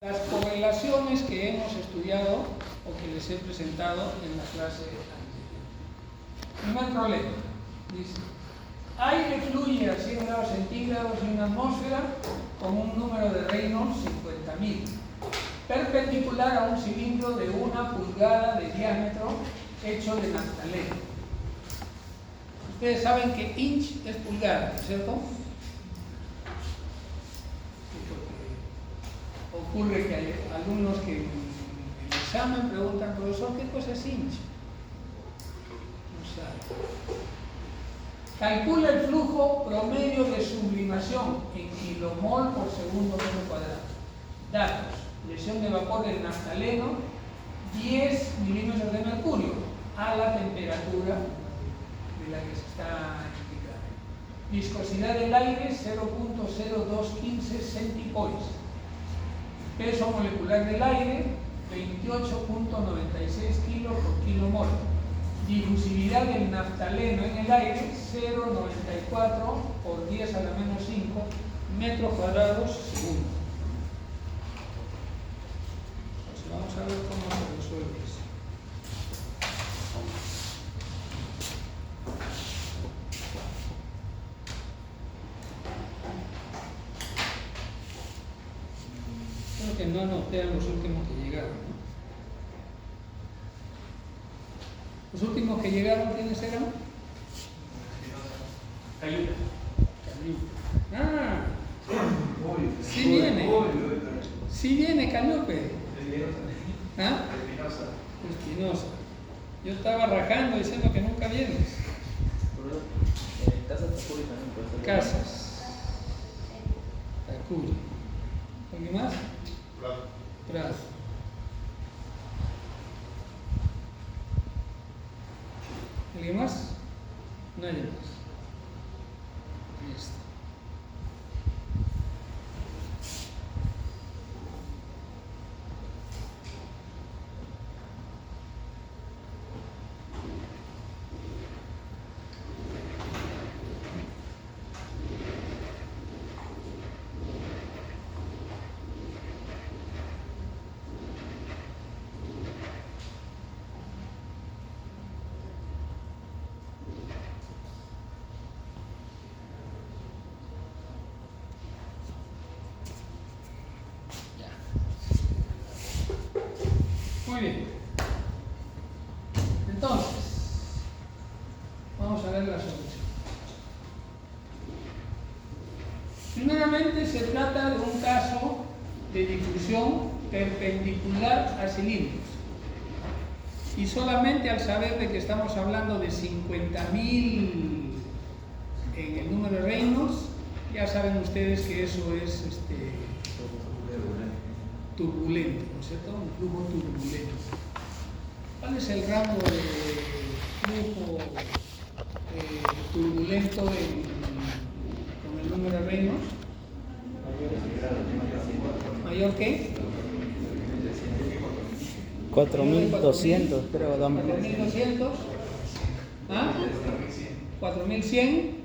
Las correlaciones que hemos estudiado o que les he presentado en la clase anterior. Primer problema, dice, aire fluye a 100 grados centígrados en una atmósfera con un número de Reynolds 50.000, perpendicular a un cilindro de 1 pulgada de diámetro hecho de naftaleno. Ustedes saben que inch es pulgada, ¿no es cierto? Ocurre que hay alumnos que en el examen preguntan, profesor, ¿qué cosa es inch? No sabe. Calcula el flujo promedio de sublimación en kilomol por segundo metro cuadrado. Datos: presión de vapor del naftaleno 10 milímetros de mercurio a la temperatura de la que se está indicando. Viscosidad del aire 0.0215 centipoise. Peso molecular del aire 28.96 kilos por kilomol. Difusividad del naftaleno en el aire 0.94 por 10 a la menos 5 metros cuadrados segundo. Entonces vamos a ver cómo se resuelve eso. Creo que no anoté a los últimos que llegaron, ¿no? ¿Los últimos que llegaron quiénes eran? Cayuta. Ah, sí viene. Sí viene Cañope. ¿Ah? Espinosa. Yo estaba rajando diciendo que nunca vienes. Casas Tacuri también puede ser. Casas. Tacuri. ¿Alguien más? Prado. ¿Alguien más? Nadie más. Listo. Muy bien. Entonces, vamos a ver la solución. Primeramente se trata de un caso de difusión perpendicular a cilindros. Y solamente al saber de que estamos hablando de 50.000 en el número de Reynolds, ya saben ustedes que eso es turbulento, ¿no es cierto? Un flujo turbulento. ¿Cuál es el rango de flujo turbulento con el número de Reynolds? ¿Mayor qué? 4200, creo. 4200. ¿Ah? 4100.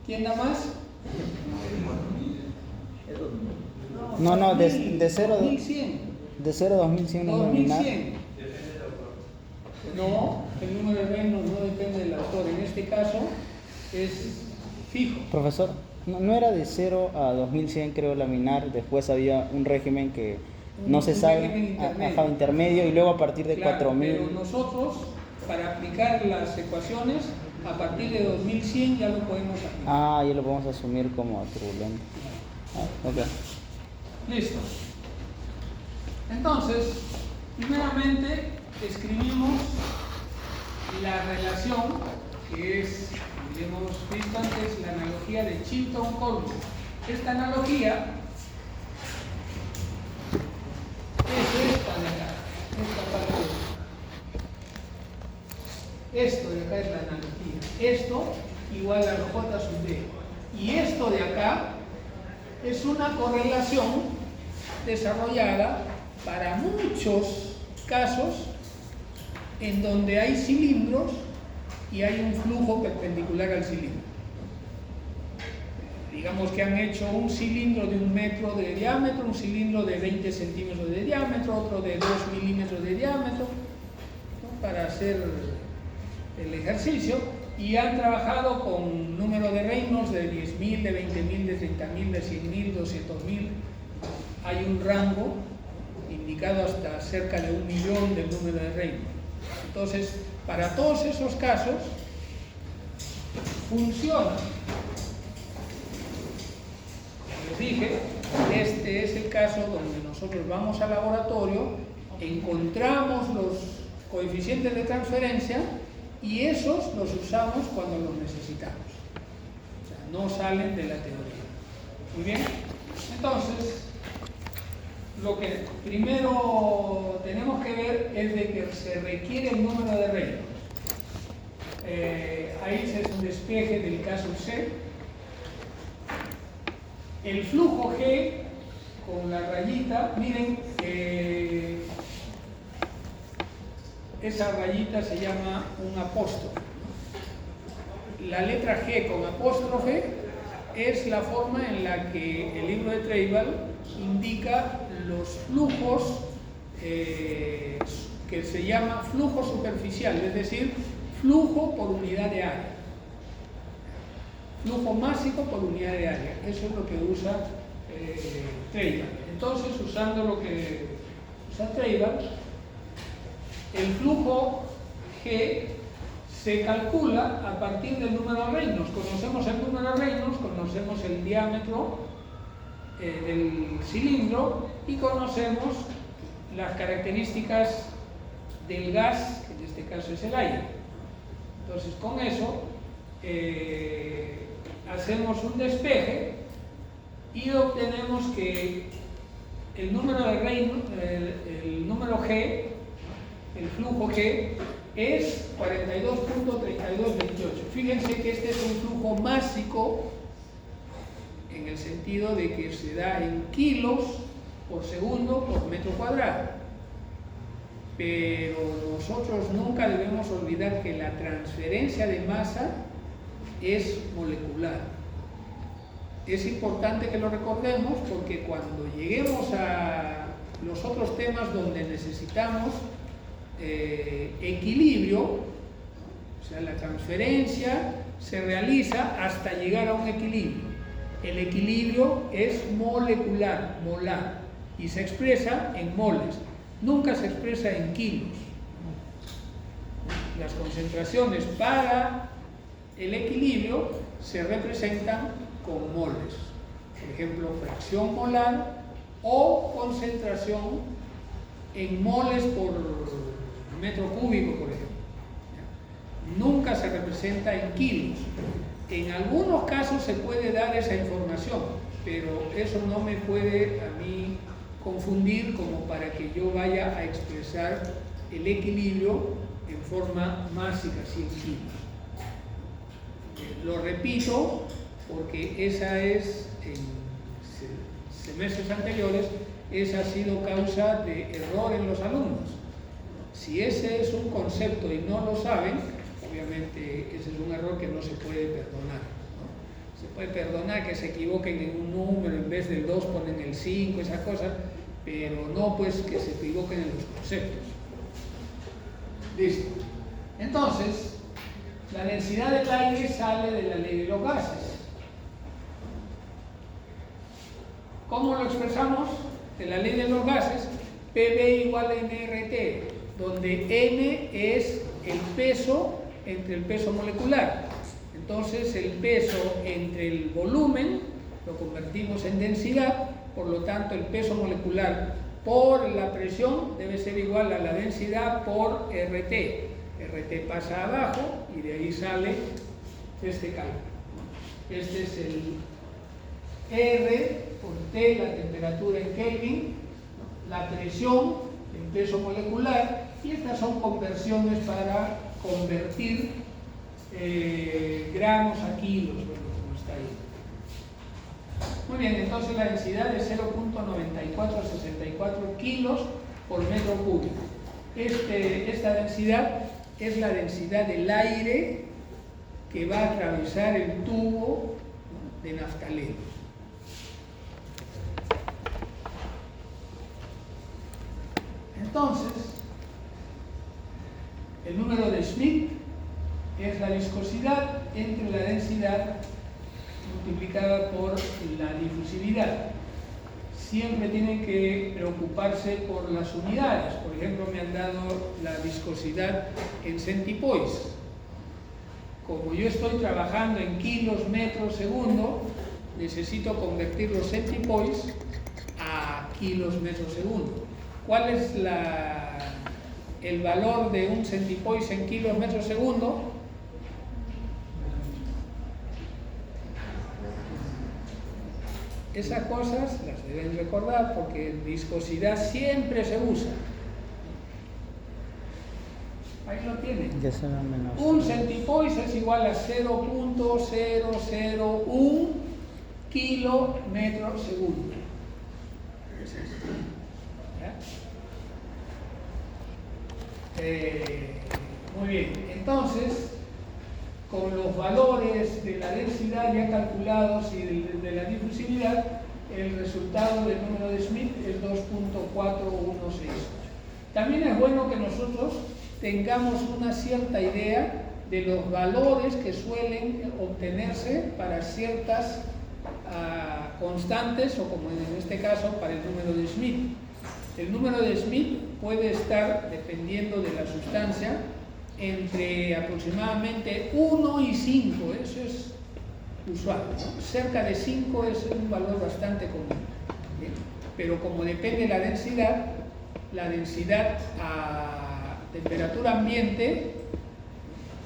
¿Quién da más? No, de 0 a 2100. De 0 a 2100 no nominal. 2100. No, el número de Reynolds no depende del autor. En este caso es fijo. Profesor, no era de 0 a 2100, creo, laminar. Después había un régimen que no se sabe, intermedio, y luego a partir de Claro, 4000. pero nosotros, para aplicar las ecuaciones, a partir de 2100 ya lo podemos aplicar. Ah, ya lo podemos asumir como turbulento. Ok. Listo. Entonces, primeramente escribimos la relación que es, como hemos visto antes, la analogía de Chilton-Coulomb. Esta analogía es esta de acá, esta parte de acá. Esto de acá es la analogía. Esto igual a J sub D. Y esto de acá es una correlación desarrollada para muchos casos en donde hay cilindros y hay un flujo perpendicular al cilindro. digamos que han hecho un cilindro de 1 metro de diámetro, un cilindro de 20 centímetros de diámetro, otro de 2 milímetros de diámetro, ¿no? Para hacer el ejercicio, y han trabajado con número de Reynolds de 10.000, de 20.000, de 30.000, de 100.000, 200.000. Hay un rango indicado hasta cerca de 1 millón del número de Reynolds. Entonces, para todos esos casos, funciona. Como les dije, este es el caso donde nosotros vamos al laboratorio, encontramos los coeficientes de transferencia y esos los usamos cuando los necesitamos. O sea, no salen de la teoría. Muy bien. Entonces, lo que primero tenemos que ver es de que se requiere el número de Reynolds. Ahí es un despeje del caso C. El flujo G con la rayita, miren, esa rayita se llama un apóstrofe. La letra G con apóstrofe es la forma en la que el libro de Treibel indica los flujos que se llama flujo superficial, es decir, flujo por unidad de área. Flujo másico por unidad de área. Eso es lo que usa Treibel. Entonces, usando lo que usa Treibel, el flujo G se calcula a partir del número de Reynolds. Conocemos el número de Reynolds, conocemos el diámetro del cilindro y conocemos las características del gas, que en este caso es el aire. Entonces, con eso hacemos un despeje y obtenemos que el número de Reynolds, el número G, el flujo G, es 42.3228. Fíjense que este es un flujo másico en el sentido de que se da en kilos por segundo por metro cuadrado. Pero nosotros nunca debemos olvidar que la transferencia de masa es molecular. Es importante que lo recordemos porque cuando lleguemos a los otros temas donde necesitamos equilibrio, o sea, la transferencia se realiza hasta llegar a un equilibrio. El equilibrio es molecular, molar, y se expresa en moles, nunca se expresa en kilos. Las concentraciones para el equilibrio se representan con moles, por ejemplo, fracción molar o concentración en moles por metro cúbico, por ejemplo. Nunca se representa en kilos. En algunos casos se puede dar esa información, pero eso no me puede a mí confundir como para que yo vaya a expresar el equilibrio en forma másica, 100 kilos. Lo repito porque esa es, en semestres anteriores, esa ha sido causa de error en los alumnos. Si ese es un concepto y no lo saben, obviamente ese es un error que no se puede perdonar, ¿no? Se puede perdonar que se equivoquen en un número, en vez del 2 ponen el 5, esas cosas, pero no pues que se equivoquen en los conceptos. Listo. Entonces, la densidad del aire sale de la ley de los gases. ¿Cómo lo expresamos? De la ley de los gases, PV igual a nRT, donde N es el peso entre el peso molecular. Entonces, el peso entre el volumen lo convertimos en densidad, por lo tanto, el peso molecular por la presión debe ser igual a la densidad por RT. RT pasa abajo y de ahí sale este cálculo. Este es el R por T, la temperatura en Kelvin, la presión en peso molecular, y estas son conversiones para convertir gramos a kilos, bueno, como está ahí. Muy bien, entonces la densidad es 0.9464 kilos por metro cúbico. Esta densidad es la densidad del aire que va a atravesar el tubo de naftaleno. Entonces, el número de Schmidt es la viscosidad entre la densidad multiplicada por la difusividad. Siempre tienen que preocuparse por las unidades. Por ejemplo, me han dado la viscosidad en centipoise. Como yo estoy trabajando en kilos, metros, segundo, necesito convertir los centipoise a kilos, metros, segundo. ¿Cuál es el valor de un centipoise en kilos, metros, segundo? Esas cosas las deben recordar porque viscosidad siempre se usa. Ahí lo tienen. Un centipoise es igual a 0.001 kilo metro segundo. Muy bien, entonces con los valores de la densidad ya calculados y de la difusividad, el resultado del número de Schmidt es 2.4168. También es bueno que nosotros tengamos una cierta idea de los valores que suelen obtenerse para ciertas constantes, o como en este caso para el número de Schmidt. El número de Schmidt puede estar, dependiendo de la sustancia, entre aproximadamente 1 y 5, eso es usual, ¿no? Cerca de 5 es un valor bastante común, ¿bien? Pero como depende de la densidad a temperatura ambiente,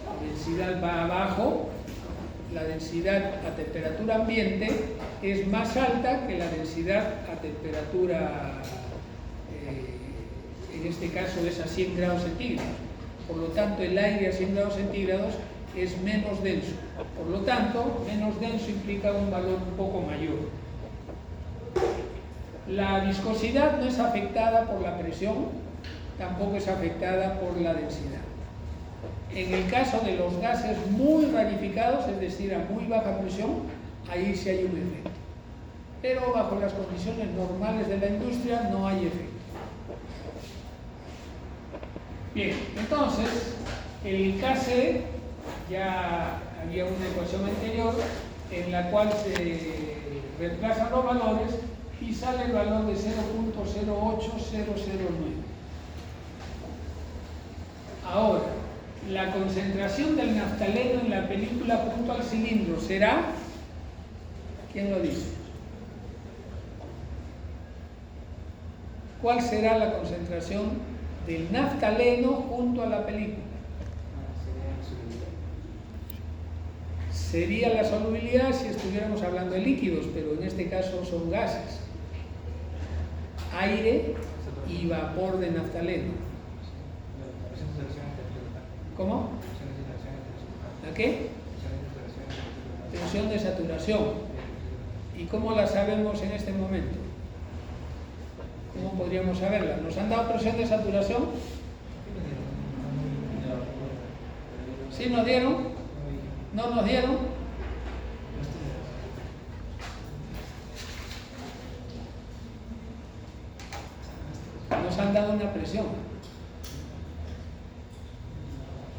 la densidad va abajo, la densidad a temperatura ambiente es más alta que la densidad a temperatura, en este caso es a 100 grados centígrados. Por lo tanto, el aire a 100 grados centígrados es menos denso. Por lo tanto, menos denso implica un valor un poco mayor. La viscosidad no es afectada por la presión, tampoco es afectada por la densidad. En el caso de los gases muy rarificados, es decir, a muy baja presión, ahí sí hay un efecto. Pero bajo las condiciones normales de la industria no hay efecto. Bien, entonces, el KC, ya había una ecuación anterior en la cual se reemplazan los valores y sale el valor de 0.08009. Ahora, la concentración del naftaleno en la película junto al cilindro será, ¿quién lo dice? ¿Cuál será la concentración del naftaleno junto a la película? Sería la solubilidad si estuviéramos hablando de líquidos, pero en este caso son gases. Aire y vapor de naftaleno. ¿Cómo? ¿La qué? Tensión de saturación. ¿Y cómo la sabemos en este momento? ¿Cómo podríamos saberla? ¿Nos han dado presión de saturación? ¿Sí nos dieron? ¿No nos dieron? Nos han dado una presión.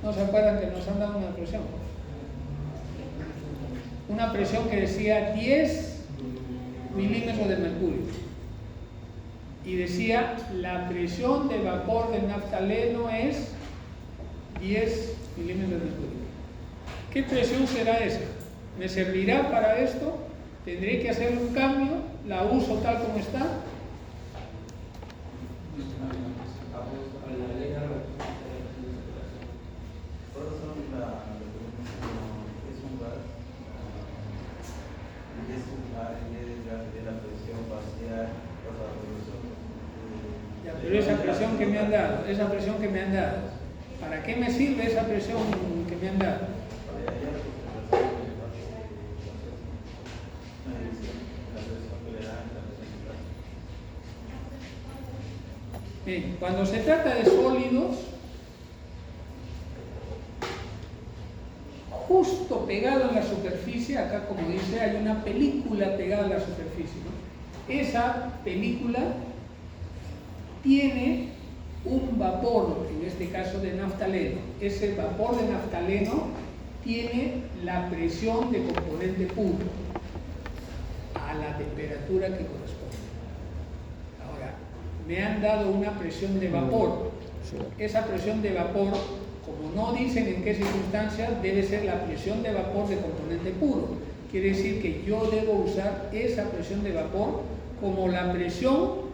¿No se acuerdan que nos han dado una presión? Una presión que decía 10 milímetros de mercurio. Y decía, la presión de vapor del naftaleno es 10 milímetros de mercurio. ¿Qué presión será esa? ¿Me servirá para esto? ¿Tendré que hacer un cambio? ¿La uso tal como está? Pero esa presión que me han dado, ¿para qué me sirve esa presión que me han dado? Bien, cuando se trata de sólidos, justo pegado en la superficie, acá como dice, hay una película pegada en la superficie, ¿no? Esa película tiene un vapor, en este caso de naftaleno. Ese vapor de naftaleno tiene la presión de componente puro a la temperatura que corresponde. Ahora, me han dado una presión de vapor. Esa presión de vapor, como no dicen en qué circunstancias, debe ser la presión de vapor de componente puro. Quiere decir que yo debo usar esa presión de vapor como la presión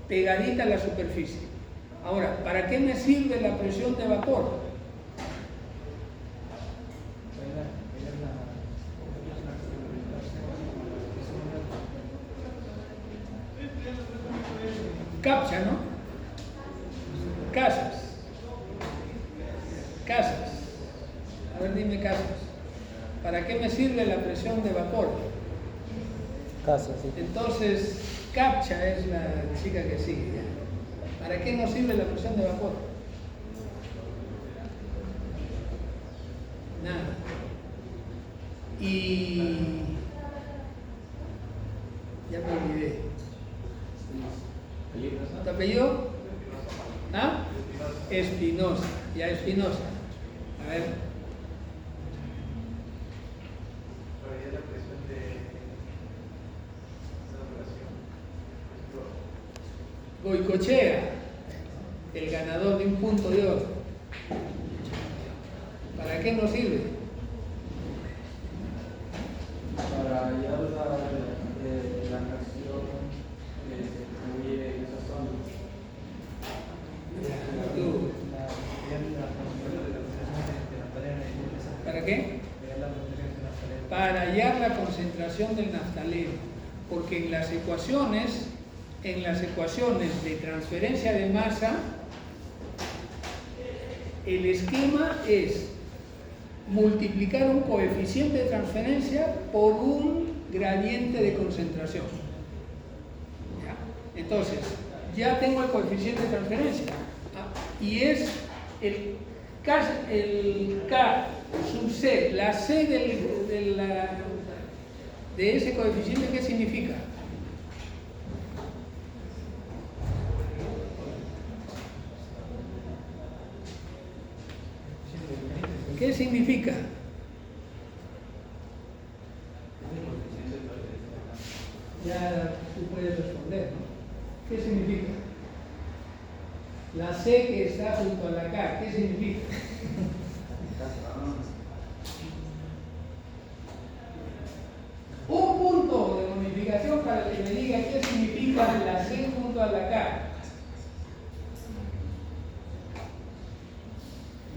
pegadita a la superficie. Ahora, ¿para qué me sirve la presión de vapor? Captcha, ¿no? Casas. A ver, dime casas. ¿Para qué me sirve la presión de vapor? Casas, sí. Entonces, Captcha es la chica que sigue, ¿ya? ¿Para qué nos sirve la presión de vapor? Nada. Y ya me olvidé. ¿Tu apellido? ¿Ah? Espinosa. Ya, Espinosa. A ver. Goicoechea, el ganador de un punto de oro. ¿Para qué nos sirve? Para hallar la reacción que se distribuye en esa zona. ¿Para qué? Para hallar la concentración del naftaleno, porque en las ecuaciones de transferencia de masa, el esquema es multiplicar un coeficiente de transferencia por un gradiente de concentración. ¿Ya? Entonces, ya tengo el coeficiente de transferencia, y es el K sub C, la C de ese coeficiente. ¿Qué significa? ¿Qué significa? Ya tú puedes responder, ¿no? ¿Qué significa? La C que está junto a la K, ¿qué significa? Un punto de unificación para que me diga qué significa la C junto a la K.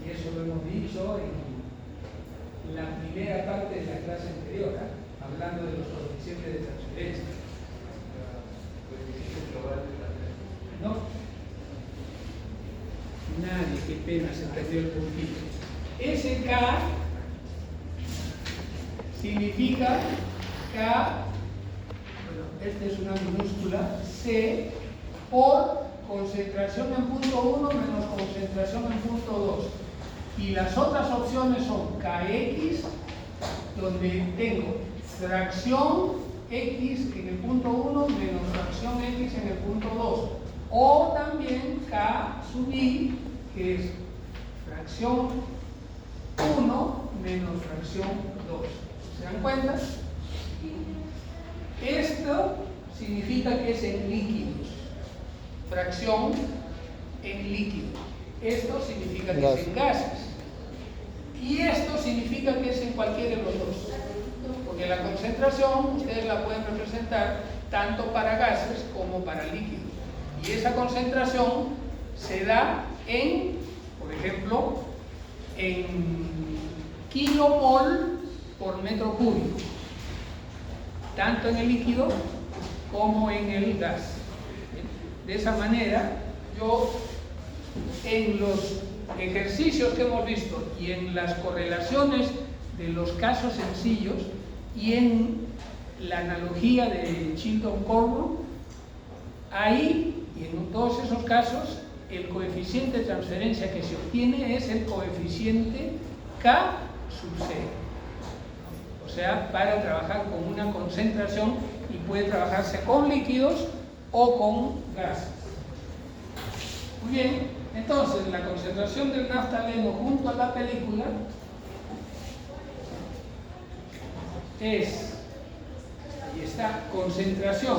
Y eso lo hemos dicho en la primera parte de la clase anterior, hablando de los coeficientes de transferencia. ¿No? Nadie, qué pena, se perdió el puntito. Ese K significa K, bueno, esta es una minúscula, C por concentración en punto 1 menos concentración en punto 2. Y las otras opciones son Kx, donde tengo fracción X en el punto 1 menos fracción X en el punto 2. O también K sub I, que es fracción 1 menos fracción 2. ¿Se dan cuenta? Esto significa que es en líquidos. Fracción en líquidos. Esto significa que es en gases. Y esto significa que es en cualquiera de los dos. Porque la concentración ustedes la pueden representar tanto para gases como para líquidos. Y esa concentración se da en, por ejemplo, en kilomol por metro cúbico, tanto en el líquido como en el gas. De esa manera, yo en los ejercicios que hemos visto y en las correlaciones de los casos sencillos y en la analogía de Chilton-Corbin, ahí y en todos esos casos el coeficiente de transferencia que se obtiene es el coeficiente K sub C. o sea, para trabajar con una concentración y puede trabajarse con líquidos o con gases. Muy bien, entonces la concentración del naftaleno junto a la película es, ahí está, concentración.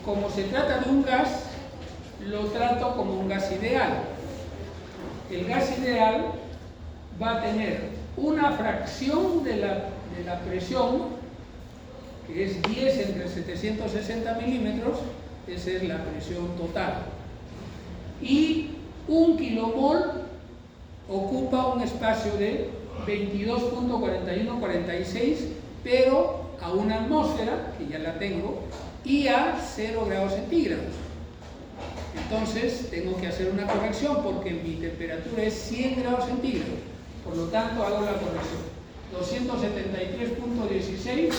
Como se trata de un gas, lo trato como un gas ideal. El gas ideal va a tener una fracción de la presión, que es 10 entre 760 milímetros, esa es la presión total. Y 1 kilomol ocupa un espacio de 22.4146, pero a una atmósfera, que ya la tengo, y a 0 grados centígrados. Entonces tengo que hacer una corrección porque mi temperatura es 100 grados centígrados. Por lo tanto hago la corrección. 273.16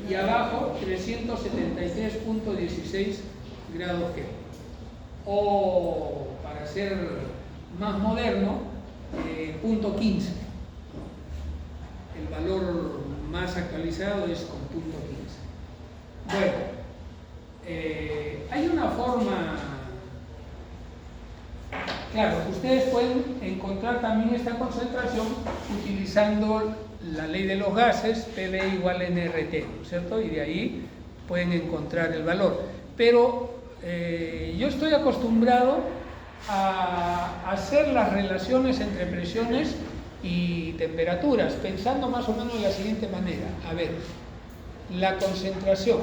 y abajo 373.16 grados Kelvin. O para ser más moderno, punto 15. El valor más actualizado es con punto 15. Bueno, hay una forma, claro, ustedes pueden encontrar también esta concentración utilizando la ley de los gases, PV igual nRT, ¿no es cierto? Y de ahí pueden encontrar el valor. Pero yo estoy acostumbrado a hacer las relaciones entre presiones y temperaturas, pensando más o menos de la siguiente manera. A ver, la concentración,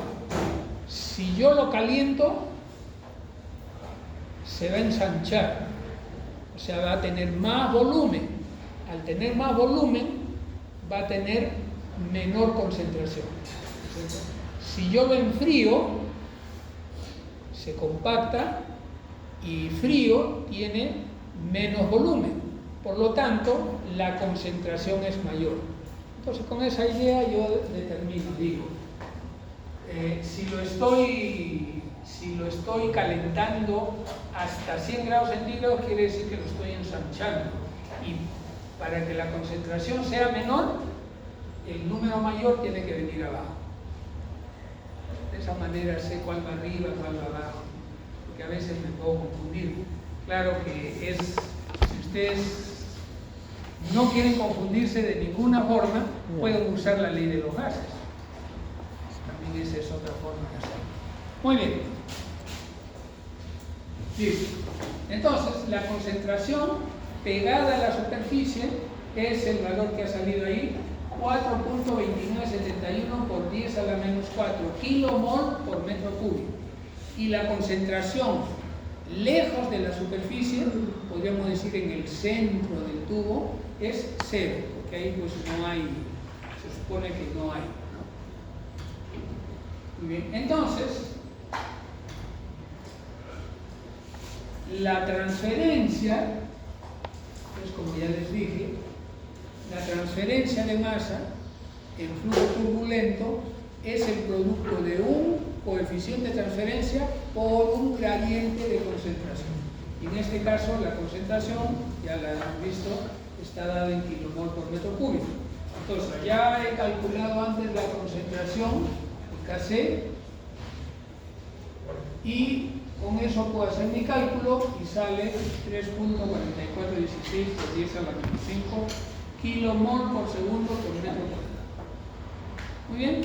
si yo lo caliento, se va a ensanchar, o sea, va a tener más volumen. Al tener más volumen, va a tener menor concentración. Si yo lo enfrío, se compacta y frío tiene menos volumen. Por lo tanto, la concentración es mayor. Entonces, con esa idea yo determino, digo, si lo estoy calentando hasta 100 grados centígrados, quiere decir que lo estoy ensanchando. Y para que la concentración sea menor, el número mayor tiene que venir abajo. De esa manera sé cuál va arriba, cuál va abajo, porque a veces me puedo confundir. Claro que es, si ustedes no quieren confundirse de ninguna forma, pueden usar la ley de los gases. También esa es otra forma de hacerlo. Muy bien. Listo. Entonces, la concentración pegada a la superficie es el valor que ha salido ahí, 4.2971 por 10 a la menos 4 kilomol por metro cúbico. Y la concentración lejos de la superficie, podríamos decir en el centro del tubo, es 0, porque ahí pues no hay, se supone que no hay, ¿no? Muy bien, entonces la transferencia, pues como ya les dije, la transferencia de masa en flujo turbulento es el producto de un coeficiente de transferencia por un gradiente de concentración. Y en este caso la concentración, ya la hemos visto, está dada en kilomol por metro cúbico. Entonces ya he calculado antes la concentración, el Kc, y con eso puedo hacer mi cálculo y sale 3.4416 por 10 a la menos 5 kilomol por segundo por metro cuadrado. Muy bien.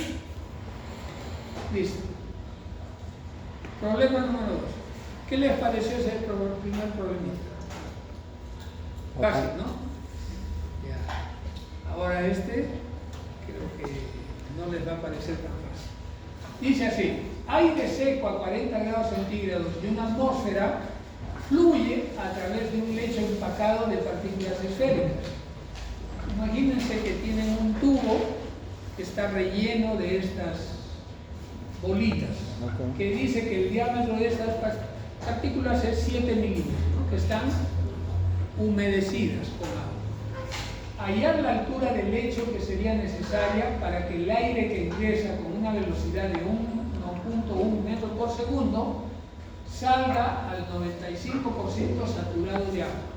Listo. Problema número 2. ¿Qué les pareció ese primer problemita? Fácil, ¿no? Ya. Ahora este, creo que no les va a parecer tan fácil. Dice así: aire seco a 40 grados centígrados de una atmósfera fluye a través de un lecho empacado de partículas esféricas. Imagínense que tienen un tubo que está relleno de estas bolitas, que dice que el diámetro de estas partículas es 7 milímetros, ¿no? Que están humedecidas con agua. Hallar la altura del lecho que sería necesaria para que el aire que ingresa con una velocidad de 1.1 metro por segundo salga al 95% saturado de agua.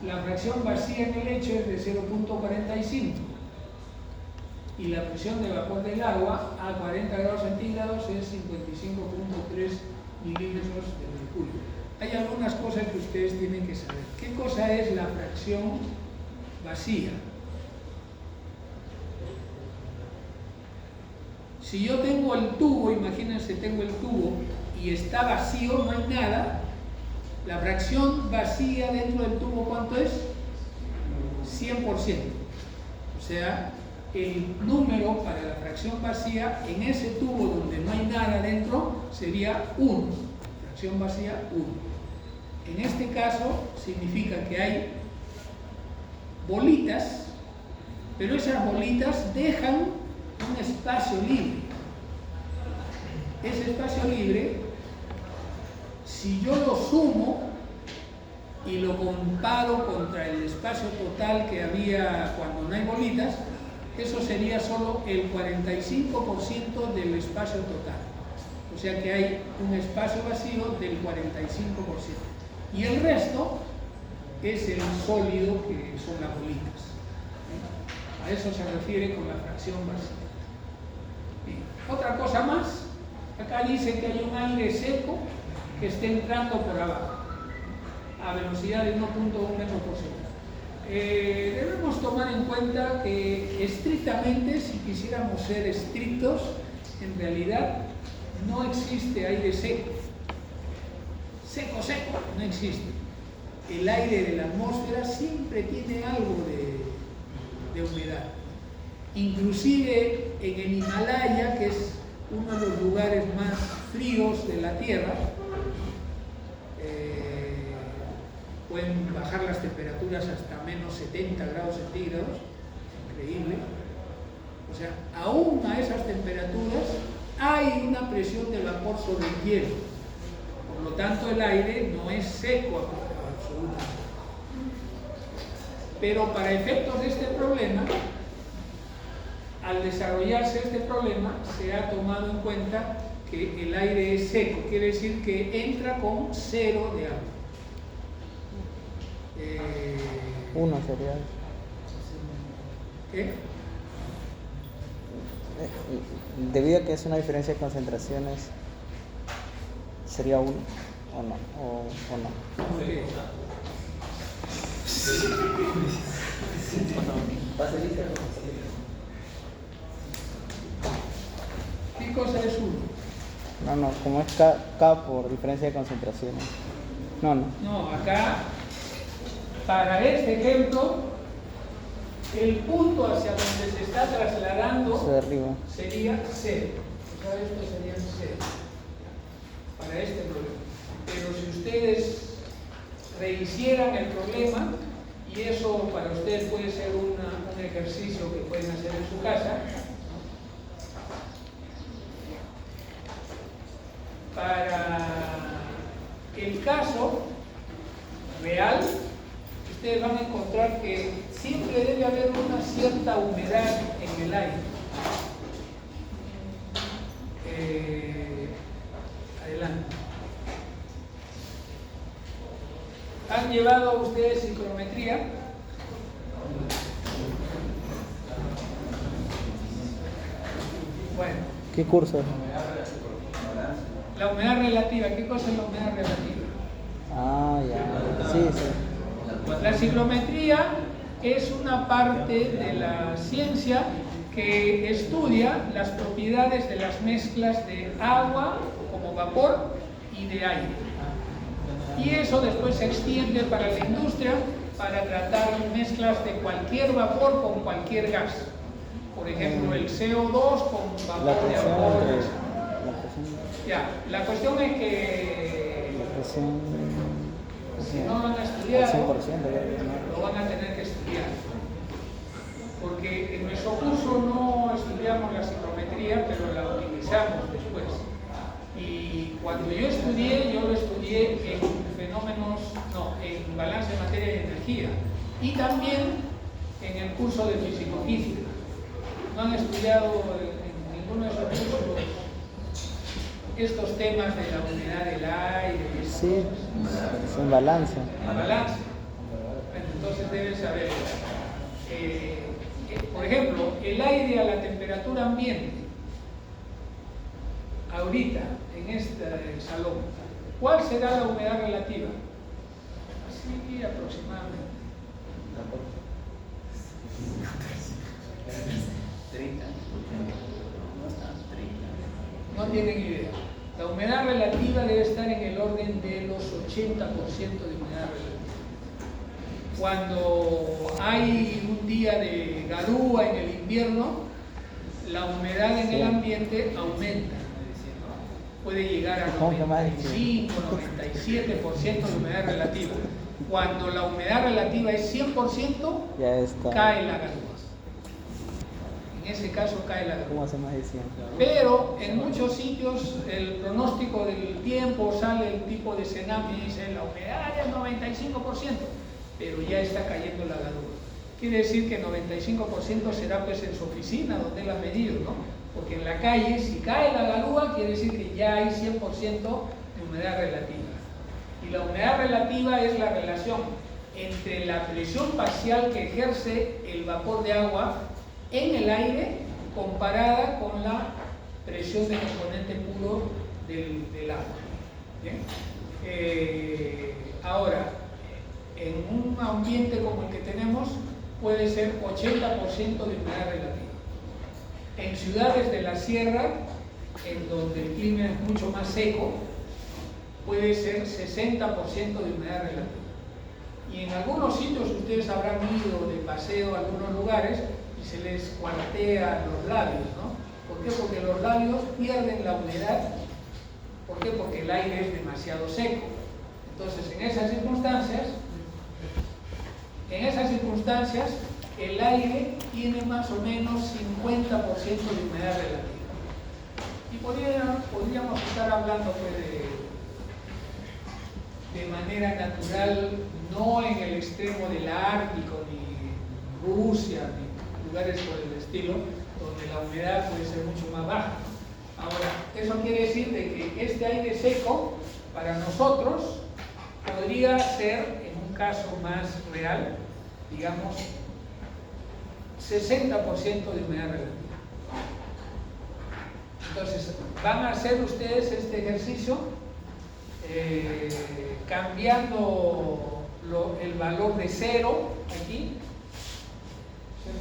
la fracción vacía en el lecho es de 0.45 y la presión de vapor del agua a 40 grados centígrados es 55.3 milímetros de mercurio. Hay algunas cosas que ustedes tienen que saber. ¿Qué cosa es la fracción vacía? Si yo tengo el tubo, imagínense, tengo el tubo y está vacío, no hay nada, la fracción vacía dentro del tubo, ¿cuánto es? 100%. O sea, el número para la fracción vacía en ese tubo donde no hay nada dentro sería 1. Fracción vacía 1. En este caso significa que hay bolitas, pero esas bolitas dejan un espacio libre. Ese espacio libre, si yo lo sumo y lo comparo contra el espacio total que había cuando no hay bolitas, eso sería solo el 45% del espacio total. O sea que hay un espacio vacío del 45%. Y el resto es el sólido que son las bolitas. A eso se refiere con la fracción vacía. Bien. Otra cosa más, acá dice que hay un aire seco que está entrando por abajo a velocidad de 1.1 metros por segundo. Debemos tomar en cuenta que estrictamente, si quisiéramos ser estrictos, en realidad no existe aire seco. Seco, no existe. El aire de la atmósfera siempre tiene algo de humedad. Inclusive en el Himalaya, que es uno de los lugares más fríos de la Tierra, pueden bajar las temperaturas hasta menos 70 grados centígrados, increíble. O sea, aún a esas temperaturas hay una presión de vapor sobre el hielo. Por lo tanto, el aire no es seco absolutamente. Pero para efectos de este problema, al desarrollarse este problema, se ha tomado en cuenta que el aire es seco, quiere decir que entra con 0 de agua. 1 sería. ¿Qué? Debido a que es una diferencia de concentraciones, ¿sería 1 o no? ¿O no? Okay. ¿Qué cosa es 1? No, como es K por diferencia de concentraciones. No. No, acá, para este ejemplo, el punto hacia donde se está trasladando sería 0. O sea, esto sería 0 para este problema. Pero si ustedes rehicieran el problema, y eso para ustedes puede ser un ejercicio que pueden hacer en su casa, para el caso real, ustedes van a encontrar que siempre debe haber una cierta humedad en el aire. Adelante. ¿Han llevado ustedes ciclometría? Bueno. ¿Qué curso? La humedad relativa. ¿Qué cosa es la humedad relativa? Ah, ya. Sí. La ciclometría es una parte de la ciencia que estudia las propiedades de las mezclas de agua como vapor y de aire. Y eso después se extiende para la industria para tratar mezclas de cualquier vapor con cualquier gas. Por ejemplo, el CO2 con vapor de agua. Ya, la cuestión es que si no lo han estudiado, lo van a tener que estudiar. Porque en nuestro curso no estudiamos la ciclometría, pero la utilizamos después. Y cuando yo lo estudié en en balance de materia y energía. Y también en el curso de físico-química. No han estudiado en ninguno de esos cursos estos temas de la humedad del aire. Sí, en balance. En balance. Bueno, entonces deben saber. Por ejemplo, el aire a la temperatura ambiente, ahorita, en este salón, ¿cuál será la humedad relativa? Así aproximadamente. 30. No tienen idea. La humedad relativa debe estar en el orden de los 80% de humedad relativa. Cuando hay un día de garúa en el invierno, la humedad en el ambiente aumenta. Puede llegar a 95, 97% de humedad relativa. Cuando la humedad relativa es 100%, Ya está. cae la garúa. En ese caso cae la garúa. ¿Cómo hace más de 100? Pero en muchos sitios el pronóstico del tiempo sale el tipo de tsunami y dice la humedad es 95%, pero ya está cayendo la garúa. Quiere decir que 95% será pues en su oficina donde él ha medido, ¿no? Porque en la calle, si cae la garúa, quiere decir que ya hay 100% de humedad relativa. Y la humedad relativa es la relación entre la presión parcial que ejerce el vapor de agua en el aire comparada con la presión de componente puro del agua. ¿Bien? Ahora, en un ambiente como el que tenemos, puede ser 80% de humedad relativa. En ciudades de la sierra, en donde el clima es mucho más seco, puede ser 60% de humedad relativa. Y en algunos sitios ustedes habrán ido de paseo a algunos lugares y se les cuartea los labios, ¿no? ¿Por qué? Porque los labios pierden la humedad. ¿Por qué? Porque el aire es demasiado seco. Entonces, en esas circunstancias, el aire tiene más o menos 50% de humedad relativa. Y podríamos estar hablando pues, de manera natural, no en el extremo del Ártico, ni Rusia, ni lugares por el estilo, donde la humedad puede ser mucho más baja. Ahora, eso quiere decir de que este aire seco, para nosotros, podría ser, en un caso más real, digamos, 60% de humedad relativa. Entonces, van a hacer ustedes este ejercicio cambiando el valor de 0 aquí,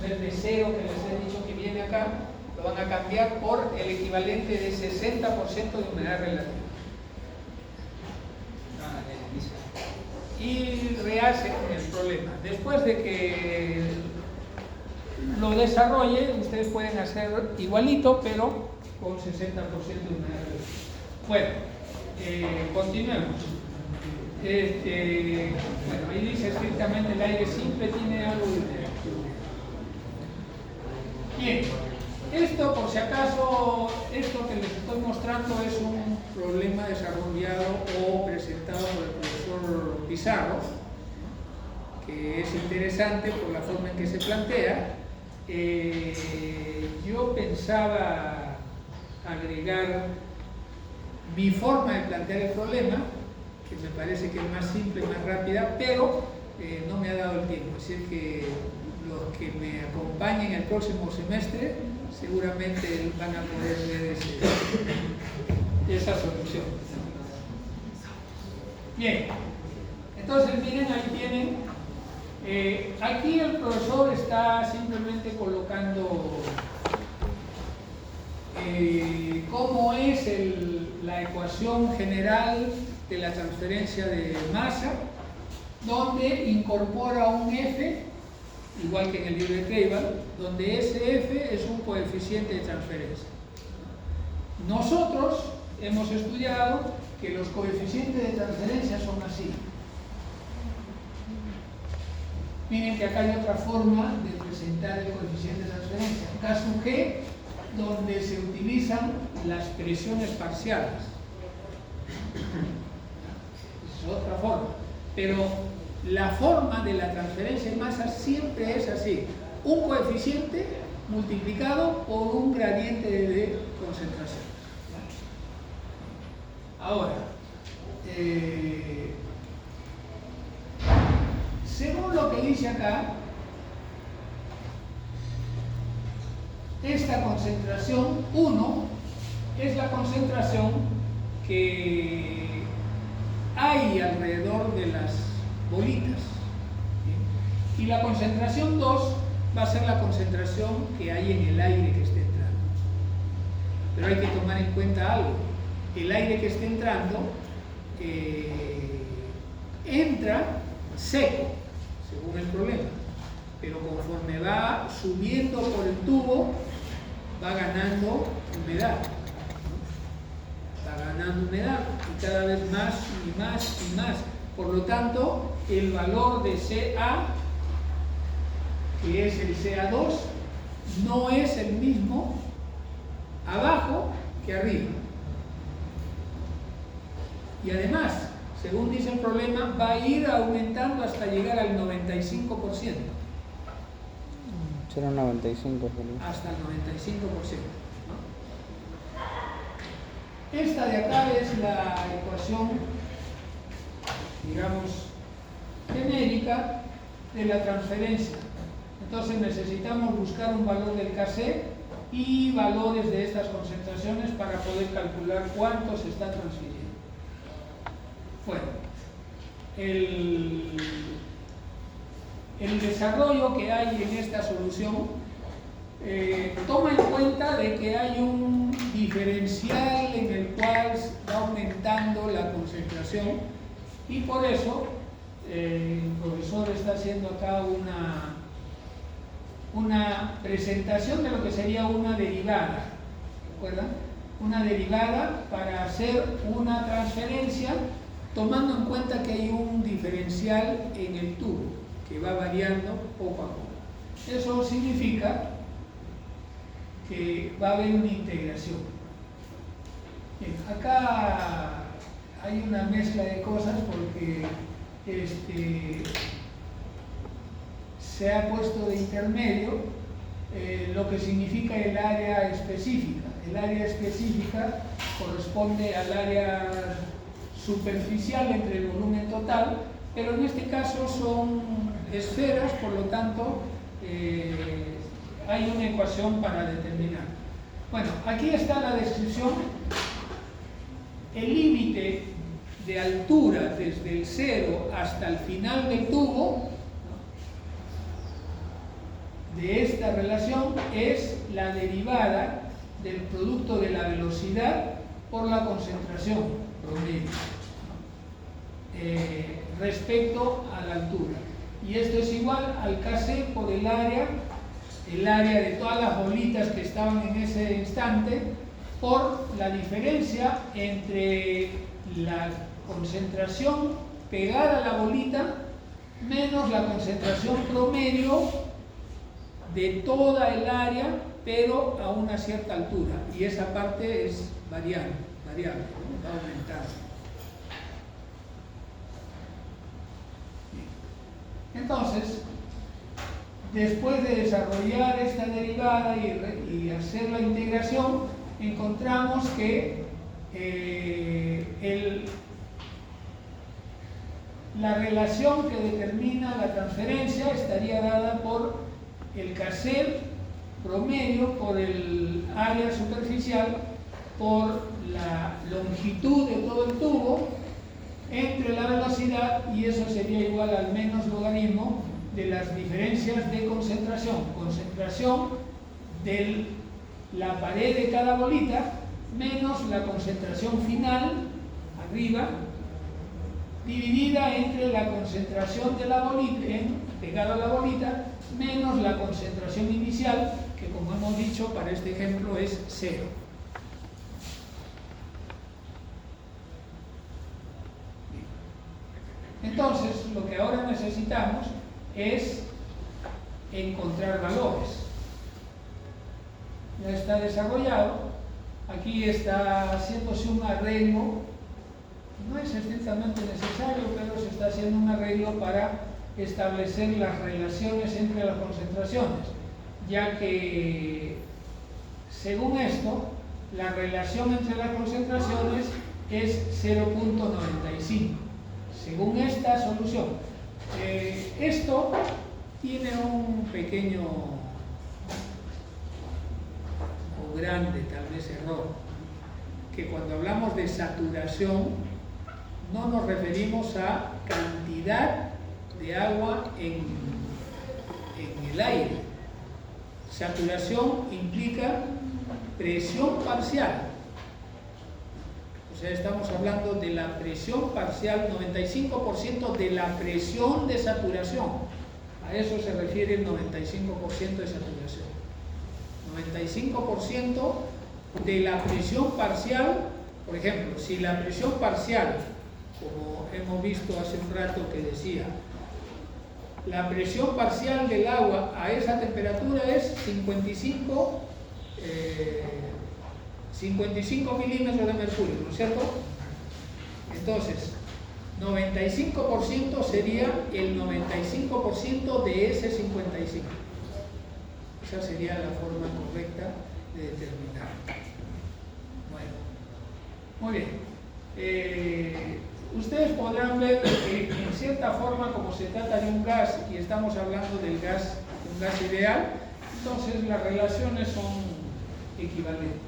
el de 0 que les he dicho que viene acá, lo van a cambiar por el equivalente de 60% de humedad relativa. Y rehacen el problema. Después de que lo desarrolle, ustedes pueden hacer igualito, pero con 60% de humedad relativa. Bueno, continuemos. Bueno, ahí dice estrictamente el aire simple tiene algo de humedad. Bien, esto por si acaso, esto que les estoy mostrando es un problema desarrollado o presentado por el profesor Pizarro, que es interesante por la forma en que se plantea. Yo pensaba agregar mi forma de plantear el problema, que me parece que es más simple, más rápida, pero no me ha dado el tiempo. Es decir, que los que me acompañen el próximo semestre seguramente van a poder ver esa solución. Bien, entonces miren, ahí tienen. Aquí el profesor está simplemente colocando cómo es la ecuación general de la transferencia de masa, donde incorpora un F, igual que en el libro de Kreibel, donde ese F es un coeficiente de transferencia. Nosotros hemos estudiado que los coeficientes de transferencia son así. Miren que acá hay otra forma de presentar el coeficiente de transferencia. Caso G, donde se utilizan las presiones parciales. Es otra forma. Pero la forma de la transferencia de masa siempre es así. Un coeficiente multiplicado por un gradiente de concentración. Ahora, según lo que dice acá, esta concentración 1 es la concentración que hay alrededor de las bolitas. ¿Sí? Y la concentración 2 va a ser la concentración que hay en el aire que esté entrando. Pero hay que tomar en cuenta algo. El aire que esté entrando entra seco, según el problema. Pero conforme va subiendo por el tubo, va ganando humedad. Va ganando humedad y cada vez más y más y más. Por lo tanto, el valor de Ca, que es el Ca2, no es el mismo abajo que arriba. Y además, según dice el problema, va a ir aumentando hasta llegar al 95%. Será 95. Hasta el 95%. ¿No? Esta de acá es la ecuación, digamos, genérica de la transferencia. Entonces necesitamos buscar un valor del Kc y valores de estas concentraciones para poder calcular cuánto se está transfiriendo. Bueno, el desarrollo que hay en esta solución toma en cuenta de que hay un diferencial en el cual va aumentando la concentración y por eso el profesor está haciendo acá una presentación de lo que sería una derivada, ¿recuerdan? Una derivada para hacer una transferencia tomando en cuenta que hay un diferencial en el tubo que va variando poco a poco. Eso significa que va a haber una integración. Bien, acá hay una mezcla de cosas porque se ha puesto de intermedio lo que significa el área específica. El área específica corresponde al área superficial entre el volumen total, pero en este caso son esferas, por lo tanto hay una ecuación para determinar. Bueno, aquí está la descripción. El límite de altura desde el 0 hasta el final del tubo de esta relación es la derivada del producto de la velocidad por la concentración promedio respecto a la altura. Y esto es igual al Kc por el área de todas las bolitas que estaban en ese instante por la diferencia entre la concentración pegada a la bolita menos la concentración promedio de toda el área, pero a una cierta altura. Y esa parte es variable, ¿no? Va aumentando. Entonces, después de desarrollar esta derivada y hacer la integración, encontramos que la relación que determina la transferencia estaría dada por el Kc promedio por el área superficial por la longitud de todo el tubo entre la velocidad, y eso sería igual al menos logaritmo de las diferencias de concentración de la pared de cada bolita menos la concentración final arriba dividida entre la concentración de la bolita pegada a la bolita menos la concentración inicial, que como hemos dicho para este ejemplo es 0. Entonces, lo que ahora necesitamos es encontrar valores. Ya está desarrollado. Aquí está haciéndose un arreglo. No es estrictamente necesario, pero se está haciendo un arreglo para establecer las relaciones entre las concentraciones, ya que, según esto, la relación entre las concentraciones es 0.95. Según esta solución, Esto tiene un pequeño o grande tal vez error, que cuando hablamos de saturación no nos referimos a cantidad de agua en el aire. Saturación implica presión parcial. O sea, estamos hablando de la presión parcial, 95% de la presión de saturación. A eso se refiere el 95% de saturación. 95% de la presión parcial, por ejemplo, si la presión parcial, como hemos visto hace un rato que decía, la presión parcial del agua a esa temperatura es 55 milímetros de mercurio, ¿no es cierto? Entonces, 95% sería el 95% de ese 55. Esa sería la forma correcta de determinar. Bueno, muy bien. Ustedes podrán ver que en cierta forma, como se trata de un gas y estamos hablando del gas, un gas ideal, entonces las relaciones son equivalentes.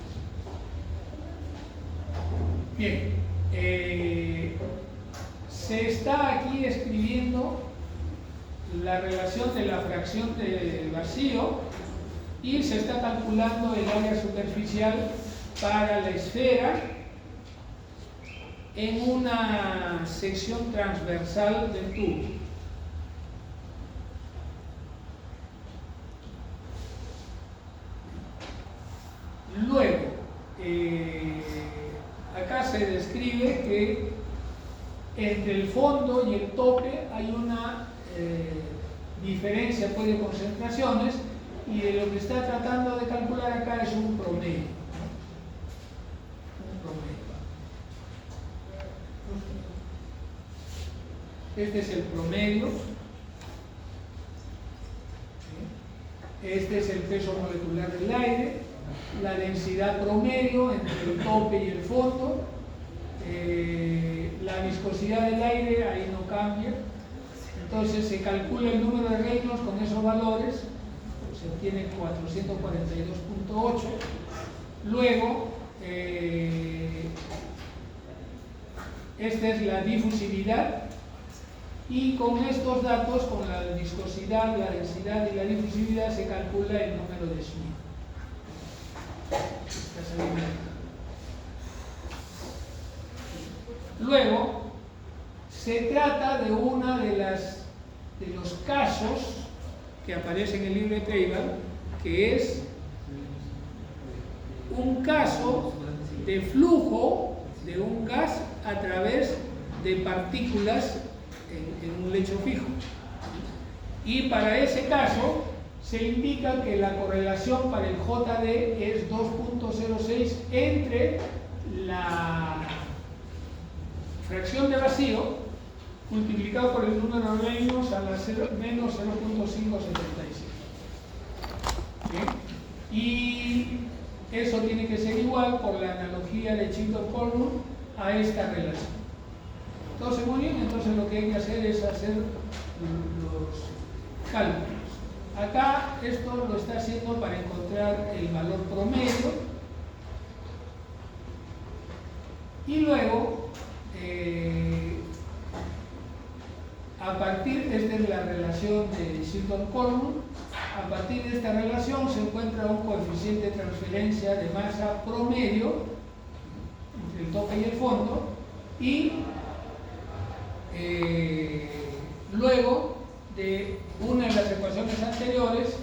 Bien, se está aquí escribiendo la relación de la fracción del vacío y se está calculando el área superficial para la esfera en una sección transversal del tubo. Luego, acá se describe que entre el fondo y el tope hay una diferencia pues, de concentraciones, y de lo que está tratando de calcular acá es un promedio. Un promedio. Este es el promedio. Este es el peso molecular del aire, la densidad promedio entre el tope y el fondo, la viscosidad del aire, ahí no cambia. Entonces se calcula el número de Reynolds con esos valores, se obtiene 442.8. Luego, esta es la difusividad, y con estos datos, con la viscosidad, la densidad y la difusividad, se calcula el número de Schmidt. Luego, se trata de una de los casos que aparece en el libro de Treibel, que es un caso de flujo de un gas a través de partículas en un lecho fijo. Y para ese caso se indica que la correlación para el JD es 2.06 entre la fracción de vacío multiplicado por el número de Reynolds a la menos 0.575. Y eso tiene que ser igual, por la analogía de Chilton-Coulomb, a esta relación. Entonces, muy bien, entonces lo que hay que hacer es hacer los cálculos. Acá esto lo está haciendo para encontrar el valor promedio, y luego a partir, esta es la relación de Chilton-Coulomb, a partir de esta relación se encuentra un coeficiente de transferencia de masa promedio entre el tope y el fondo, y luego de una de las ecuaciones anteriores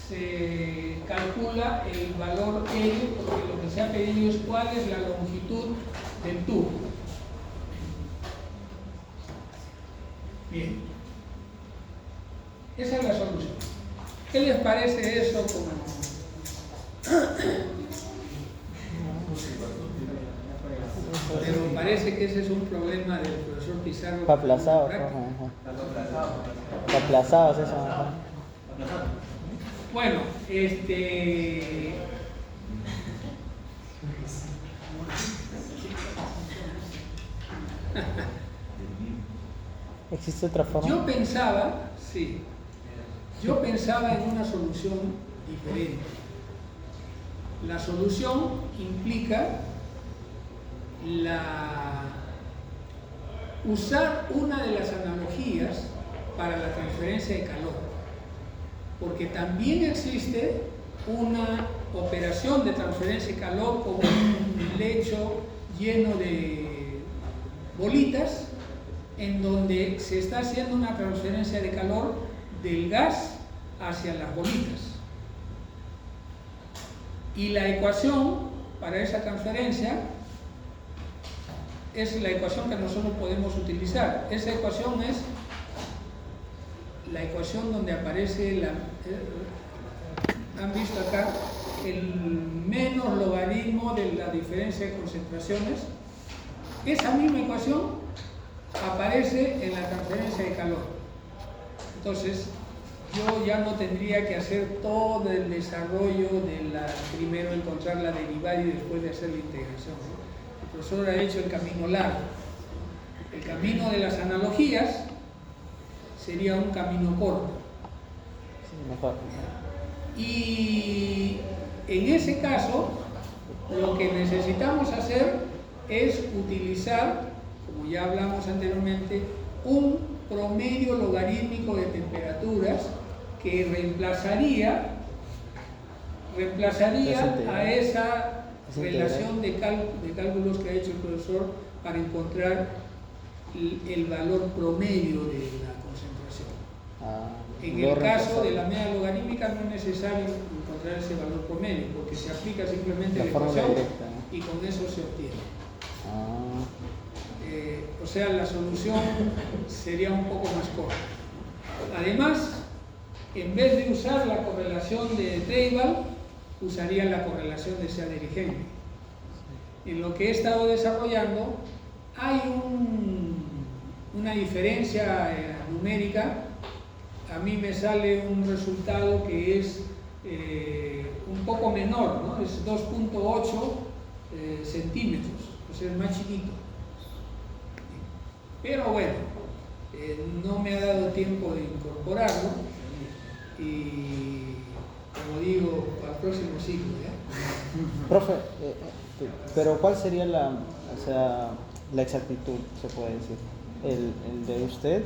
se calcula el valor L, porque lo que se ha pedido es cuál es la longitud del tubo. Bien, esa es la solución. ¿Qué les parece eso como? Pero parece que ese es un problema del profesor Pizarro. Está aplazado. Está aplazado eso. Bueno, ¿Existe otra forma? Yo pensaba en una solución diferente. La solución implica usar una de las analogías para la transferencia de calor, porque también existe una operación de transferencia de calor como un lecho lleno de bolitas, en donde se está haciendo una transferencia de calor del gas hacia las bolitas. Y la ecuación para esa transferencia es la ecuación que nosotros podemos utilizar. Esa ecuación es la ecuación donde aparece han visto acá el menos logaritmo de la diferencia de concentraciones. Esa misma ecuación aparece en la transferencia de calor. Entonces, yo ya no tendría que hacer todo el desarrollo de primero encontrar la derivada y después de hacer la integración, ¿no? El profesor ha hecho el camino largo. El camino de las analogías sería un camino corto. Sí, mejor. Y en ese caso, lo que necesitamos hacer es utilizar, como ya hablamos anteriormente, un promedio logarítmico de temperaturas que reemplazaría a esa relación de cálculos que ha hecho el profesor para encontrar el valor promedio de la concentración. En el caso de la media logarítmica no es necesario encontrar ese valor promedio, porque se aplica simplemente la ecuación directa, ¿no? Y con eso se obtiene. O sea, la solución sería un poco más corta. Además, en vez de usar la correlación de Treival, usaría la correlación de Seader-Henry. En lo que he estado desarrollando hay una diferencia numérica. A mí me sale un resultado que es un poco menor, ¿no? Es 2.8 centímetros, o sea, es más chiquito. Pero bueno, no me ha dado tiempo de incorporarlo y, como digo, para el próximo ciclo, ¿ya? Profe, pero ¿cuál sería la exactitud, se puede decir? ¿El de usted?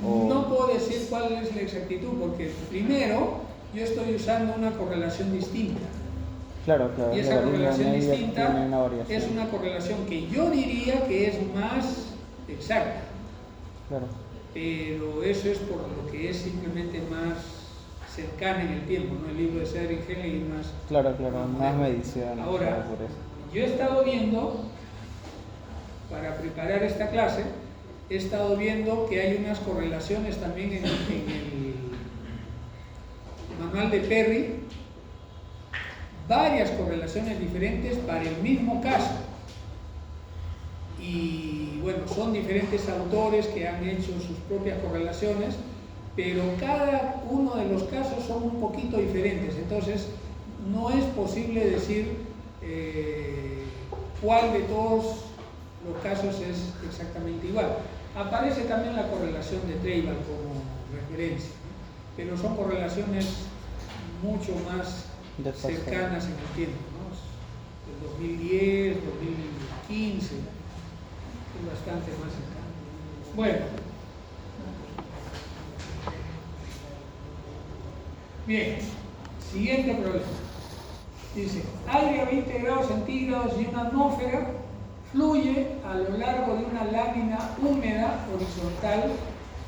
No puedo decir cuál es la exactitud, porque primero yo estoy usando una correlación distinta. Claro. Y esa correlación distinta es una correlación que yo diría que es más exacta. Claro. Pero eso es por lo que es simplemente más cercana en el tiempo, ¿no? El libro de Seader-Henry es más... Claro, más medición. Ahora, yo he estado viendo, para preparar esta clase, he estado viendo que hay unas correlaciones también en el manual de Perry, varias correlaciones diferentes para el mismo caso. Y bueno, son diferentes autores que han hecho sus propias correlaciones, pero cada uno de los casos son un poquito diferentes. Entonces, no es posible decir cuál de todos los casos es exactamente igual. Aparece también la correlación de Treival como referencia, pero son correlaciones mucho más cercanas en el tiempo, ¿no? Del 2010, 2015, es bastante más cercano. Bueno, bien, siguiente problema. Dice, aire a 20 grados centígrados y una atmósfera fluye a lo largo de una lámina húmeda horizontal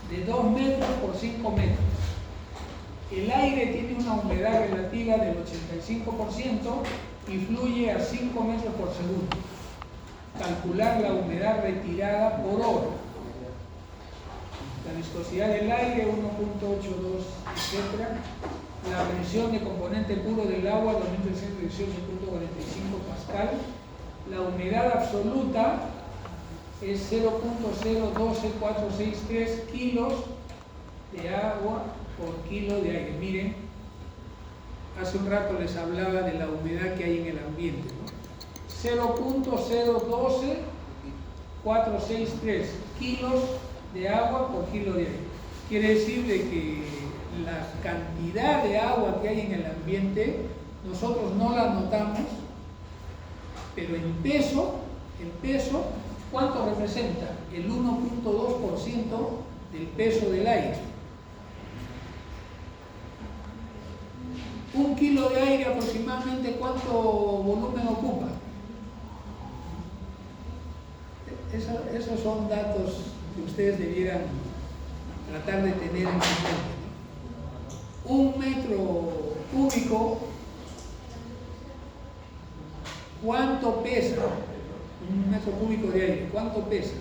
de 2 metros por 5 metros. El aire tiene una humedad relativa del 85% y fluye a 5 metros por segundo. Calcular la humedad retirada por hora. La viscosidad del aire 1.82, etc. La presión de componente puro del agua 2318.45 pascal. La humedad absoluta es 0.012.463 kilos de agua por kilo de aire. Miren, hace un rato les hablaba de la humedad que hay en el ambiente, ¿no? 0.012.463 kilos de agua por kilo de aire. Quiere decir de que la cantidad de agua que hay en el ambiente nosotros no la notamos, pero en peso, ¿cuánto representa? El 1.2% del peso del aire. Un kilo de aire aproximadamente, ¿cuánto volumen ocupa? Esos son datos que ustedes debieran tratar de tener en mente. Un metro cúbico, ¿cuánto pesa? Un metro cúbico de aire, ¿cuánto pesa?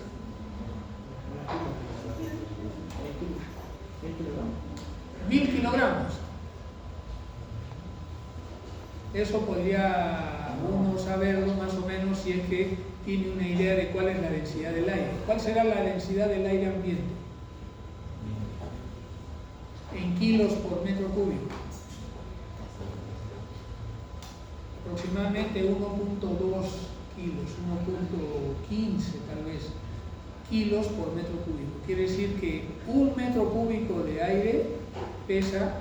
1000 kilogramos. Eso podría uno saberlo más o menos si es que tiene una idea de cuál es la densidad del aire. ¿Cuál será la densidad del aire ambiente? En kilos por metro cúbico. Aproximadamente 1.2 kilos, 1.15 tal vez, kilos por metro cúbico. Quiere decir que un metro cúbico de aire pesa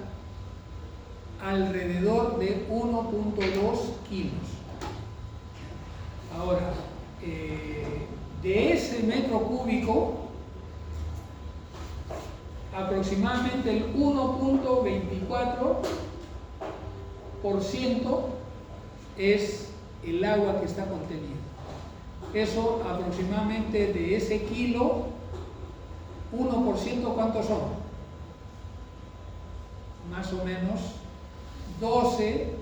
alrededor de 1.2 kilos. Ahora, de ese metro cúbico, aproximadamente el 1.24% es el agua que está contenida. Eso aproximadamente de ese kilo, 1%, ¿cuántos son? Más o menos 12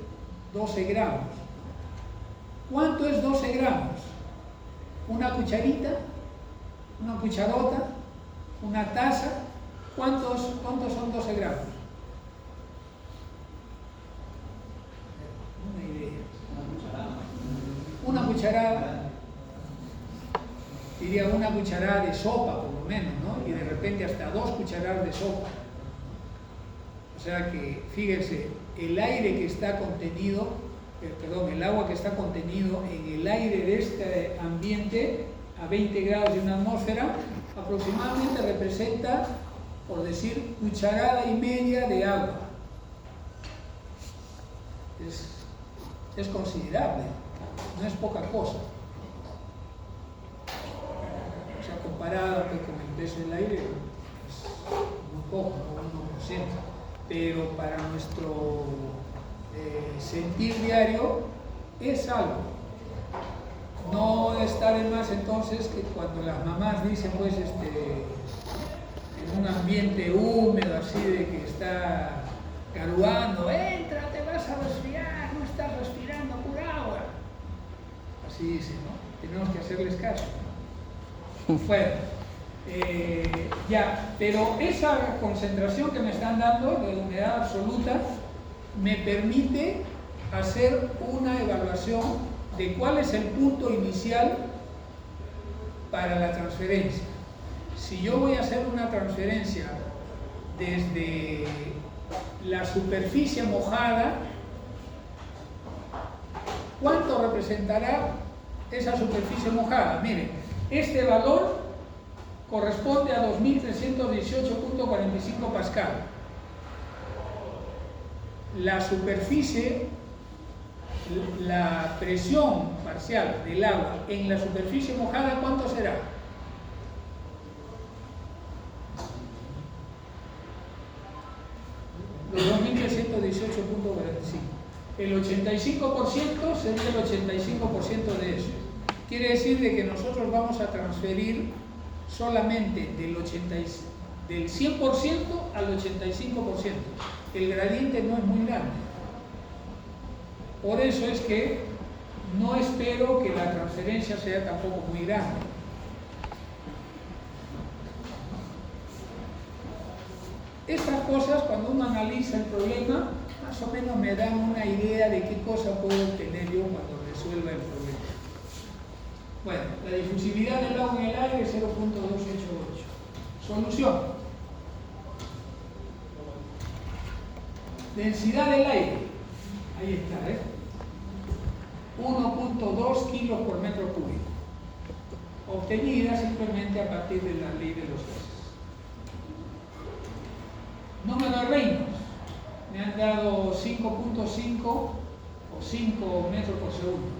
gramos. ¿Cuánto es 12 gramos? Una cucharita, una cucharota, una taza. ¿Cuántos son 12 gramos? Una idea. Una cucharada. Diría una cucharada de sopa por lo menos, ¿no? Y de repente hasta 2 cucharadas de sopa. O sea que, fíjense, el aire que está contenido, el agua que está contenido en el aire de este ambiente a 20 grados de una atmósfera, aproximadamente representa, por decir, 1,5 cucharadas de agua. Es considerable, no es poca cosa. O sea, comparada con el peso del aire, es muy poco, ¿no? 1%. Pero para nuestro sentir diario es algo. No está de más entonces que cuando las mamás dicen pues en un ambiente húmedo así de que está garuando, entra, te vas a resfriar, no estás respirando pura agua. Así dicen, ¿no? Tenemos que hacerles caso. Bueno, ya, pero esa concentración que me están dando de humedad absoluta me permite hacer una evaluación de cuál es el punto inicial para la transferencia. Si yo voy a hacer una transferencia desde la superficie mojada, ¿cuánto representará esa superficie mojada? Miren, este valor corresponde a 2318.45 pascal. La superficie, la presión parcial del agua en la superficie mojada, ¿cuánto será? Los 2318.45. El 85% sería el 85% de eso. Quiere decir de que nosotros vamos a transferir solamente del 100% al 85%. El gradiente no es muy grande. Por eso es que no espero que la transferencia sea tampoco muy grande. Estas cosas, cuando uno analiza el problema, más o menos me dan una idea de qué cosa puedo obtener yo cuando resuelva el problema. Bueno, la difusividad del agua en el aire es 0.288. Solución. Densidad del aire. Ahí está, 1.2 kilos por metro cúbico. Obtenida simplemente a partir de la ley de los gases. Número de Reynolds. Me han dado 5.5 o 5 metros por segundo.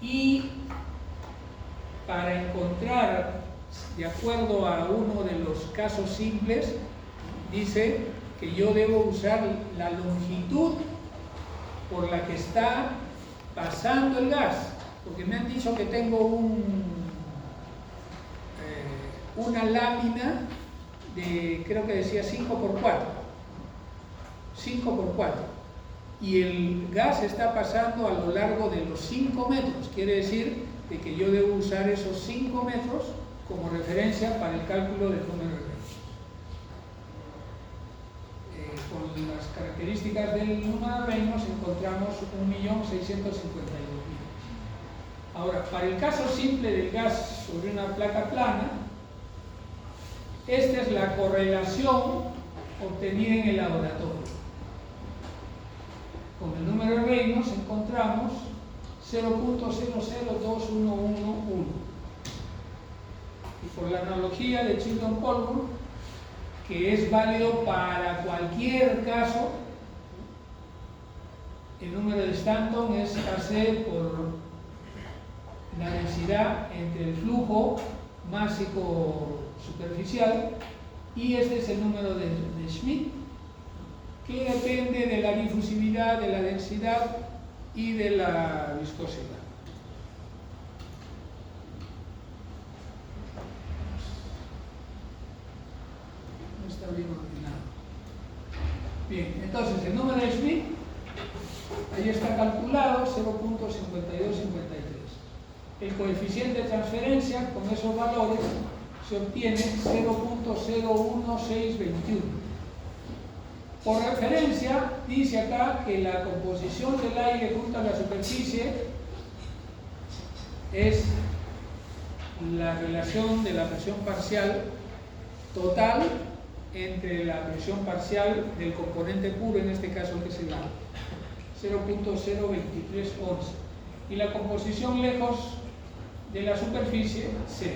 Y para encontrar, de acuerdo a uno de los casos simples, dice que yo debo usar la longitud por la que está pasando el gas, porque me han dicho que tengo una lámina de, creo que decía 5x4, y el gas está pasando a lo largo de los 5 metros, quiere decir de que yo debo usar esos 5 metros como referencia para el cálculo del número de Reynolds. Con las características del número de Reynolds encontramos 1.652.000. Ahora, para el caso simple del gas sobre una placa plana, esta es la correlación obtenida en el laboratorio. Con el número de Reynolds encontramos 0.002111. Y por la analogía de Chilton-Colburn, que es válido para cualquier caso, el número de Stanton es KC por la densidad entre el flujo másico superficial, y este es el número de Schmidt, que depende de la difusividad, de la densidad y de la viscosidad. No está bien ordenado. Bien, entonces el número de Schmidt, ahí está calculado, 0.5253. El coeficiente de transferencia con esos valores se obtiene 0.01621. Por referencia, dice acá que la composición del aire junto a la superficie es la relación de la presión parcial total entre la presión parcial del componente puro, en este caso que es el agua, 0.02311. Y la composición lejos de la superficie, 0.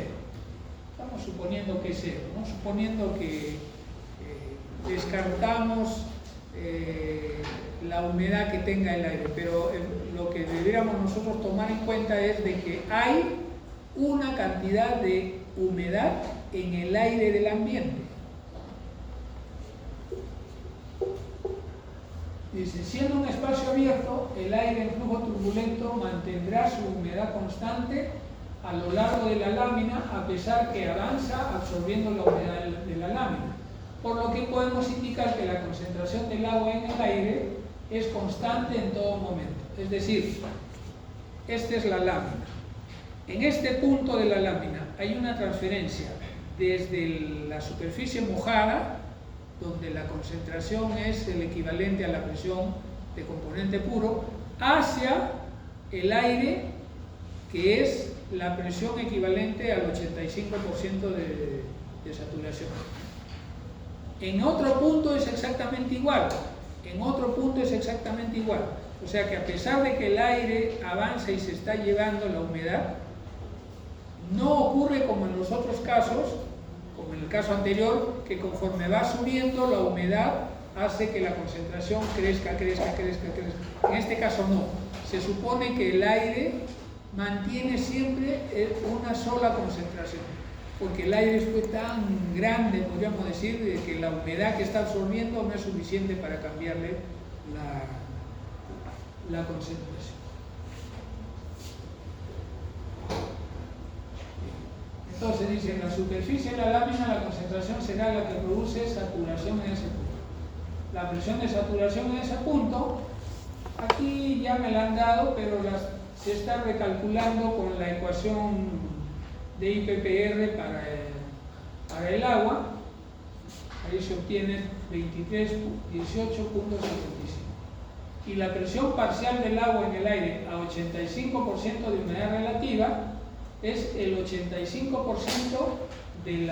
Estamos suponiendo que es 0, ¿no? Suponiendo que descartamos la humedad que tenga el aire, pero lo que deberíamos nosotros tomar en cuenta es de que hay una cantidad de humedad en el aire del ambiente. Dice, siendo un espacio abierto, el aire en flujo turbulento mantendrá su humedad constante a lo largo de la lámina, a pesar que avanza absorbiendo la humedad de la lámina. Por lo que podemos indicar que la concentración del agua en el aire es constante en todo momento. Es decir, esta es la lámina. En este punto de la lámina hay una transferencia desde la superficie mojada, donde la concentración es el equivalente a la presión de componente puro, hacia el aire, que es la presión equivalente al 85% de saturación. En otro punto es exactamente igual, o sea que a pesar de que el aire avanza y se está llevando la humedad, no ocurre como en los otros casos, como en el caso anterior, que conforme va subiendo la humedad hace que la concentración crezca. En este caso no, se supone que el aire mantiene siempre una sola concentración, porque el aire fue tan grande, podríamos decir, de que la humedad que está absorbiendo no es suficiente para cambiarle la concentración. Entonces dice, en la superficie de la lámina la concentración será la que produce saturación en ese punto. La presión de saturación en ese punto, aquí ya me la han dado, pero se está recalculando con la ecuación de IPPR para el agua. Ahí se obtiene 2318.75. Y la presión parcial del agua en el aire a 85% de humedad relativa es el 85% de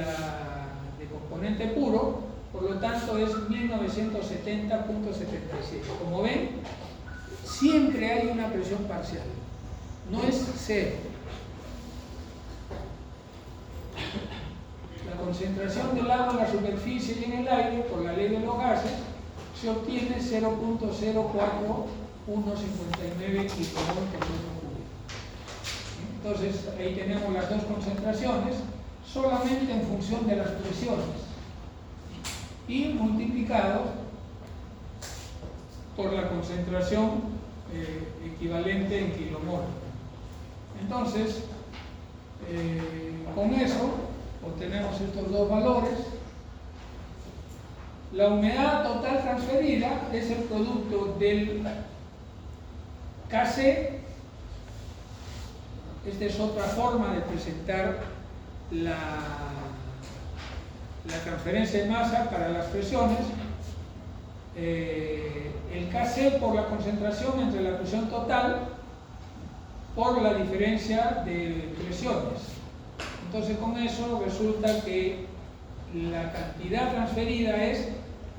componente puro, por lo tanto es 1970.76. Como ven, siempre hay una presión parcial, no es cero. La concentración del agua en la superficie y en el aire por la ley de los gases se obtiene 0.041159 kilomol por metro cúbico. Entonces ahí tenemos las dos concentraciones solamente en función de las presiones y multiplicado por la concentración equivalente en kilomol. Entonces, con eso obtenemos estos dos valores. La humedad total transferida es el producto del Kc. Esta es otra forma de presentar la transferencia de masa para las presiones. El Kc por la concentración entre la presión total por la diferencia de presiones. Entonces con eso resulta que la cantidad transferida es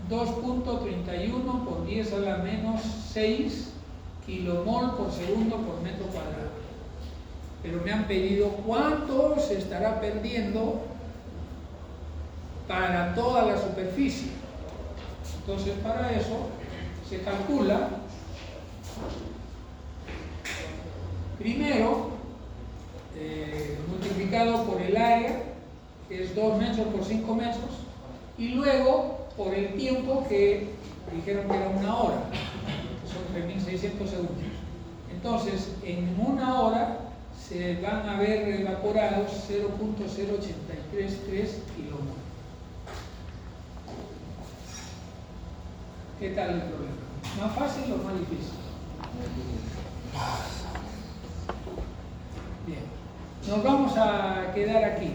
2.31 por 10 a la menos 6 kilomol por segundo por metro cuadrado. Pero me han pedido cuánto se estará perdiendo para toda la superficie. Entonces para eso se calcula primero multiplicado por el área, que es 2 metros por 5 metros, y luego por el tiempo que dijeron que era 1 hora, que son 3.600 segundos. Entonces en 1 hora se van a ver evaporados 0.0833 kilomol. ¿Qué tal el problema? ¿Más fácil o más difícil? Bien, nos vamos a quedar aquí.